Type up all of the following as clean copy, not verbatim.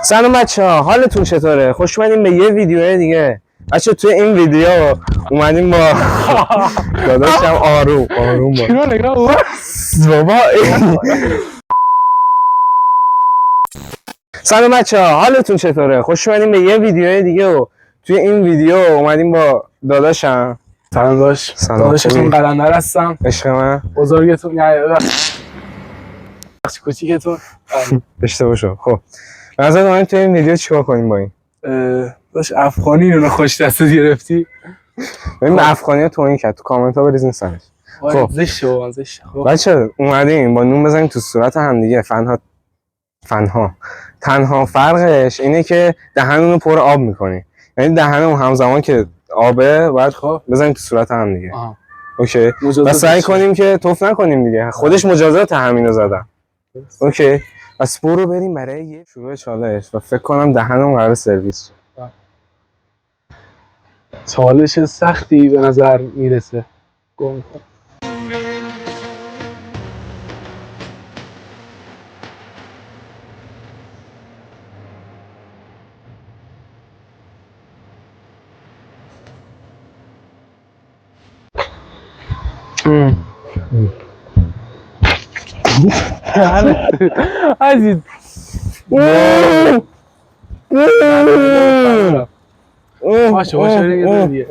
سلام بچه‌ها، حالتون چطوره؟ خوش اومدیم به یه ویدیو دیگه. بچه توی این ویدیو اومدیم با داداشم آروم بابا. سلام بچه‌ها، حالتون چطوره؟ خوش اومدیم به یه ویدیو دیگه و توی این ویدیو اومدیم با داداشم. سلام داش. داداشتون قلندر هستم. عشق من. بزرگتون یعنی بخش کوچیکتون. اشتباه شد. خب نظر اومدیم توی این ویدیو چیکار کنیم با این؟ داش افغانی رو خوش دستت گرفتی. ببین افغانی تو این کرد، تو کامنت ها بریزین سرش. خب زشته. بچه اومدیم با نون بزنیم تو صورت هم دیگه. تنها فرقش اینه که دهنمون رو پر آب میکنی، یعنی دهنمون همزمان که آبه باید بزنیم تو صورت هم دیگه. اوکی. و سعی کنیم که توف نکنیم دیگه. خودش مجازات همینو زدم. اوکی. پس برو بریم برای یه شروع چالش و فکر کنم دهنمون قرار سرویس. چالش سختی به نظر میرسه. گم کن. عزیز باشه دیگه.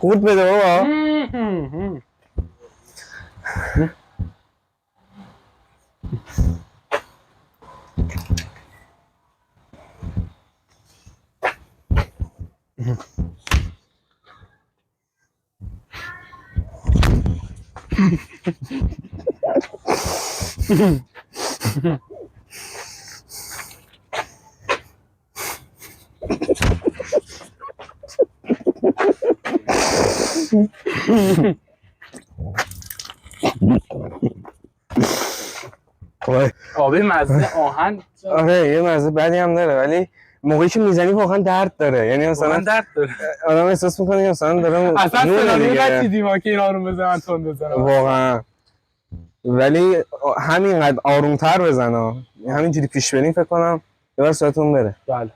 قورت بده بابا. آبی مزه آهن. آره یه مزه بدی هم داره، ولی موقعی که میزنی واقعا درد داره. یعنی مثلا درد داره. آدم احساس میکنه که مثلا دارم اصلا سناریو نچیدیم که این آروم بزنن تون بزنن واقعا. ولی همینقدر آرومتر بزنه، همینجوری پیش بریم فکر کنم یه بار ساعتون بره. بله.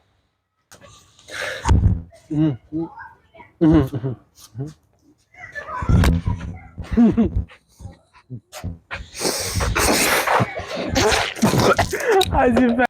عجیبه.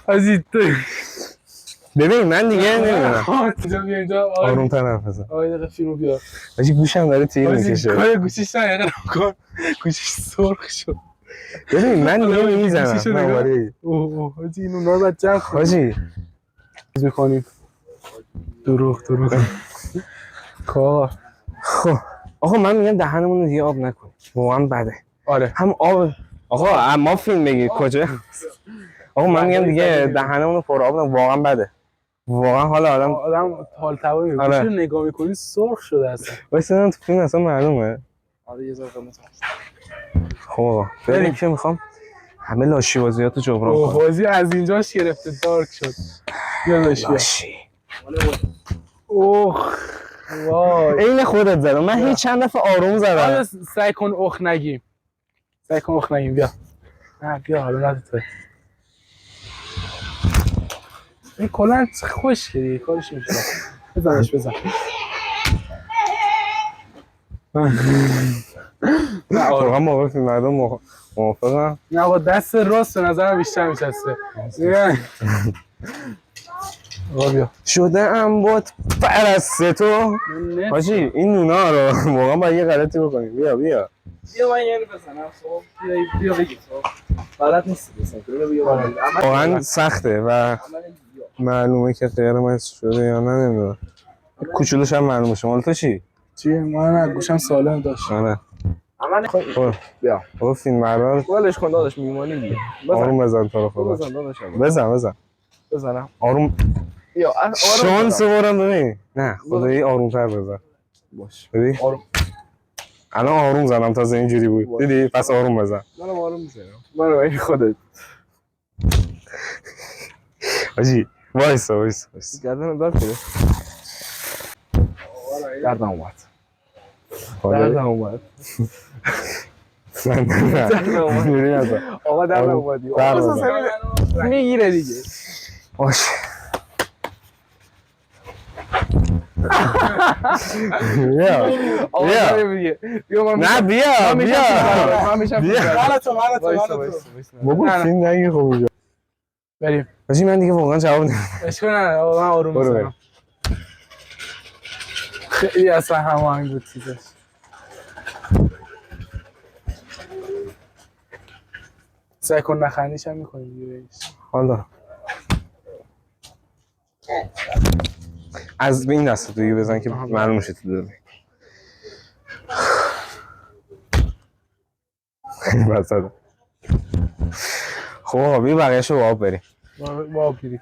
عزیز ببین من دیگه نمیدونم. اینجا آرومتر حرف بزن. آقای دقیقه فیلمو بیار. حاجی گوشم داره تیر میکشه. کار گوشیش نگاه کن. گوشیش سرخ شد. ببین من دیگه میزنم. اوه حاجی اینو نباید جمع کنی. حاجی میکنیم دروغ کار. خب آقا من میگم دهنمون رو دیگه آب نکنیم، واقعا بده. آره هم آب. آقا ما فیلم بگیر کجا. آقا من میگم دیگه دهنمون رو پر آب نکنیم، واقعا بده. واقعا حال آدم حال تبایی میشه. آره. گوشی نگاه میکنی سرخ شده اصلا. واسه تو فیلم اصلا معلومه. آره یه ذره قیمت هست. خب بریم که میخوام همه لاشی بازیاتو جبران کنم. بازی از اینجاش گرفته دارک شد. یادش لاشی. اوه وای این خودت زدم. من هیچ چند دفعه آروم زدم. سعی کن اخ نگیم. بیا. نه بیا حالا نداره. این کلان خوش کردی کارش میشه. بزنش. واقعا موقع فیلم مردم موافقم. نه آقا دست راست به نظرم بیشتر میشسته. آقا بیا شده ام بود پرست تو. حاجی این نونا رو واقعا باید یه غلطی بکنیم. بیا من یه بزنم خب بیا بگید خب غلط نیست بیا واقعا سخته و معلومه که غیر مصر شده یا نه نمیدونم. کوچولوش هم معلومه. شما تو چی؟ چیه؟ من گوشم سالم داشت. آره. بیا برو فیلم بردار. ولش کن داداش میمونی دیگه. آروم بزن تو رو خدا. بزن داداشم. بزن. بزنم. آروم. بیا شانس برم ببین. نه خدایی آروم‌تر بزن. باش. ببین. الان آروم زدم تازه اینجوری بود. دیدی؟ پس آروم بزن. منم آروم میزنم. برو این خودت. حاجی وایسا. گردنم درد شده. دردم اومد. آقا دردم اومد. میگیره دیگه. باشه. بیا. نه بیا. من میشم. بابا فیلم نگی خوب اینجا. بریم. حاجی من دیگه واقعا جواب نمیدم. اشکال نداره آقا من آروم میزنم. خیلی اصلا هماهنگ بود چیزش. سعی کن نخندیش هم میکنیم دیگه. حالا از به این دست دیگه بزن که معلوم شه تو داری. خیلی بساده. خب آقا بیا بقیه‌شو با آب بریم. با آب بریم.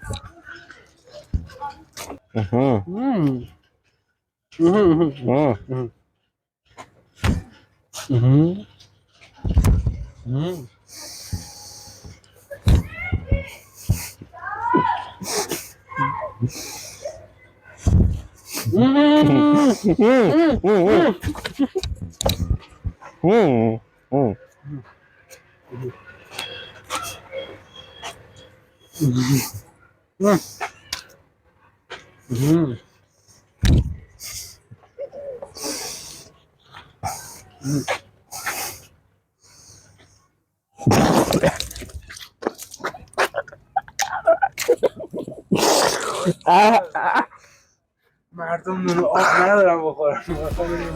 مردم نون آب ندارم بخورم.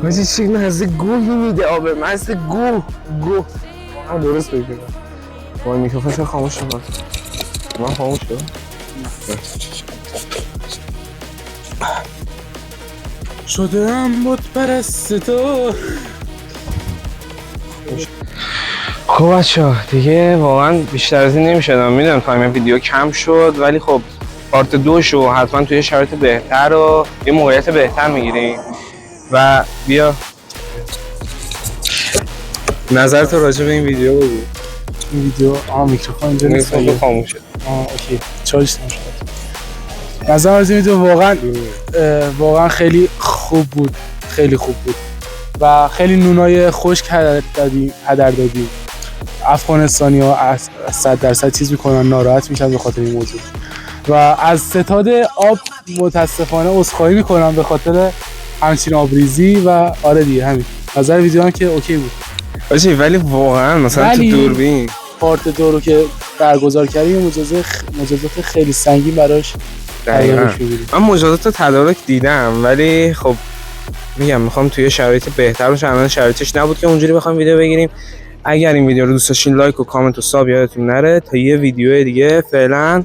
ماجی چی مزه گوهی میده آبه. مزه گوه. درست بگیرم. وای میکروفونش خاموش شد. من خاموش شد. شدم بت پرست تو. خب بچه‌ها دیگه واقعا بیشتر از این نمی‌شدم. میدونم تایم ویدیو کم شد ولی خب پارت 2 شو حتما توی شرایط بهتر و یه موقعیت بهتر میگیریم. و بیا نظرت راجع به این ویدیو بگو. این ویدیو میکروفون اینجا نیست. میکروفون خاموشه. اوکی چالش نشد. نظر از این ویدیو واقعا خیلی خوب بود. و خیلی نونای خشک هدر دادیم. افغانستانی‌ها 100% چیز میکنن، ناراحت میشن به خاطر این موضوع. و از ستاد آب متاسفانه عذرخواهی میکنم به خاطر همچین آبریزی و آره دیگه همین. نظر ویدیو هم که اوکی بود. باشه ولی واقعا مثلا تو دوربین پارت 2 رو که برگزار کردیم مجازات خیلی سنگین براش دقیقاً. من مجازات تدارک دیدم ولی خب میگم میخوام توی شرایط بهتر باشه. الان شرایطش نبود که اونجوری بخوام ویدیو بگیریم. اگر این ویدیو رو دوست داشتین لایک و کامنت و ساب یادتون نره تا یه ویدیو دیگه. فعلا